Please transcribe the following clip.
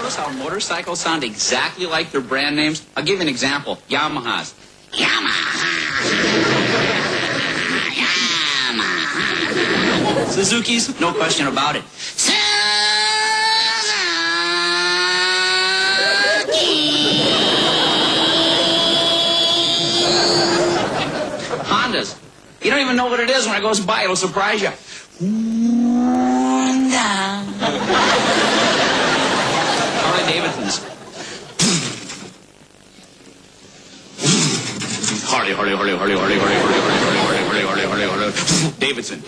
notice how motorcycles sound exactly like their brand names? I'll give you an example. Yamahas. Yamaha. Yamaha. Suzuki's, no question about it. Hondas. You don't even know what it is when it goes by. It'll surprise you. Harley Davidson's. Harley. Davidson.